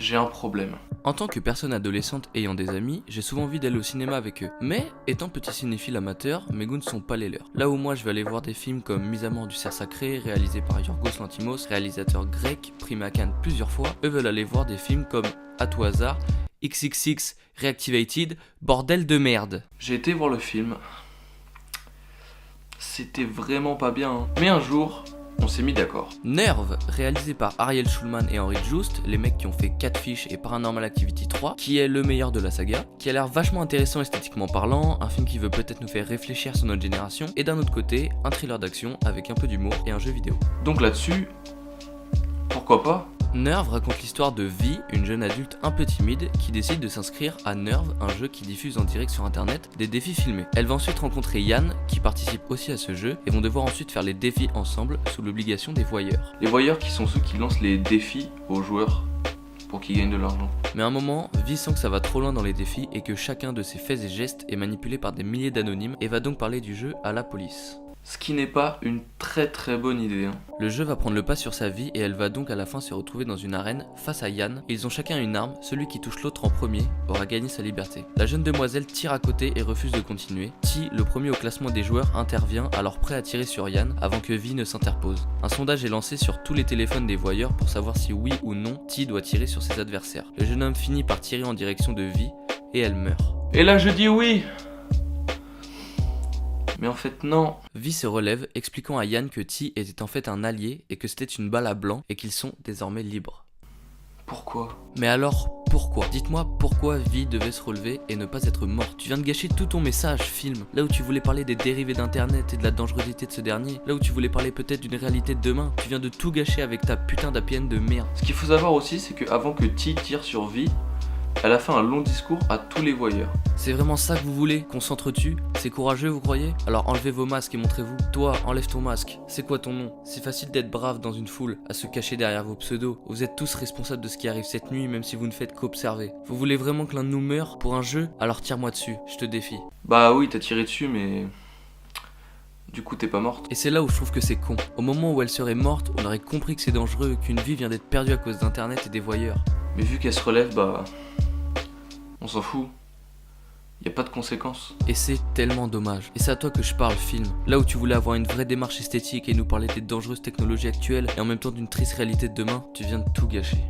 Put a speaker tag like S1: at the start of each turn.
S1: j'ai un problème.
S2: En tant que personne adolescente ayant des amis, j'ai souvent envie d'aller au cinéma avec eux. Mais, étant petit cinéphile amateur, mes goûts ne sont pas les leurs. Là où moi je vais aller voir des films comme Mise à mort du cerf sacré, réalisé par Yorgos Lanthimos, réalisateur grec, primé à Cannes plusieurs fois, eux veulent aller voir des films comme, à tout hasard, XXX Reactivated, bordel de merde.
S1: J'ai été voir le film. C'était vraiment pas bien, hein. Mais un jour, on s'est mis d'accord.
S2: Nerve, réalisé par Ariel Schulman et Henry Joost, les mecs qui ont fait Catfish et Paranormal Activity 3, qui est le meilleur de la saga, qui a l'air vachement intéressant esthétiquement parlant, un film qui veut peut-être nous faire réfléchir sur notre génération, et d'un autre côté, un thriller d'action avec un peu d'humour et un jeu vidéo.
S1: Donc là-dessus, pourquoi pas?
S2: Nerve raconte l'histoire de Vi, une jeune adulte un peu timide qui décide de s'inscrire à Nerve, un jeu qui diffuse en direct sur internet des défis filmés. Elle va ensuite rencontrer Yann, qui participe aussi à ce jeu, et vont devoir ensuite faire les défis ensemble sous l'obligation des voyeurs.
S1: Les voyeurs qui sont ceux qui lancent les défis aux joueurs pour qu'ils gagnent de l'argent.
S2: Mais à un moment, Vi sent que ça va trop loin dans les défis et que chacun de ses faits et gestes est manipulé par des milliers d'anonymes et va donc parler du jeu à la police.
S1: Ce qui n'est pas une très bonne idée, hein.
S2: Le jeu va prendre le pas sur sa vie et elle va donc à la fin se retrouver dans une arène face à Yann. Ils ont chacun une arme, celui qui touche l'autre en premier aura gagné sa liberté. La jeune demoiselle tire à côté et refuse de continuer. Ti, le premier au classement des joueurs, intervient alors prêt à tirer sur Yann avant que Vi ne s'interpose. Un sondage est lancé sur tous les téléphones des voyeurs pour savoir si oui ou non Ti doit tirer sur ses adversaires. Le jeune homme finit par tirer en direction de Vi et elle meurt.
S1: Et là je dis oui. Mais en fait non.
S2: Vi se relève, expliquant à Yann que Ti était en fait un allié et que c'était une balle à blanc et qu'ils sont désormais libres.
S1: Pourquoi?
S2: Mais alors, pourquoi? Dites-moi pourquoi Vi devait se relever et ne pas être morte. Tu viens de gâcher tout ton message, film. Là où tu voulais parler des dérivés d'internet et de la dangerosité de ce dernier, là où tu voulais parler peut-être d'une réalité de demain, tu viens de tout gâcher avec ta putain d'APN de merde.
S1: Ce qu'il faut savoir aussi, c'est qu'avant que Ti tire sur Vi, elle a fait un long discours à tous les voyeurs.
S2: C'est vraiment ça que vous voulez? Qu'on s'entretue? C'est courageux, vous croyez? Alors enlevez vos masques et montrez-vous. Toi, enlève ton masque. C'est quoi ton nom? C'est facile d'être brave dans une foule, à se cacher derrière vos pseudos. Vous êtes tous responsables de ce qui arrive cette nuit, même si vous ne faites qu'observer. Vous voulez vraiment que l'un de nous meure pour un jeu? Alors tire-moi dessus, je te défie.
S1: Bah oui, t'as tiré dessus, mais... du coup, t'es pas morte.
S2: Et c'est là où je trouve que c'est con. Au moment où elle serait morte, on aurait compris que c'est dangereux, qu'une vie vient d'être perdue à cause d'internet et des voyeurs.
S1: Mais vu qu'elle se relève, bah... on s'en fout. Y a pas de conséquences.
S2: Et c'est tellement dommage. Et c'est à toi que je parle, film. Là où tu voulais avoir une vraie démarche esthétique et nous parler des dangereuses technologies actuelles et en même temps d'une triste réalité de demain, tu viens de tout gâcher.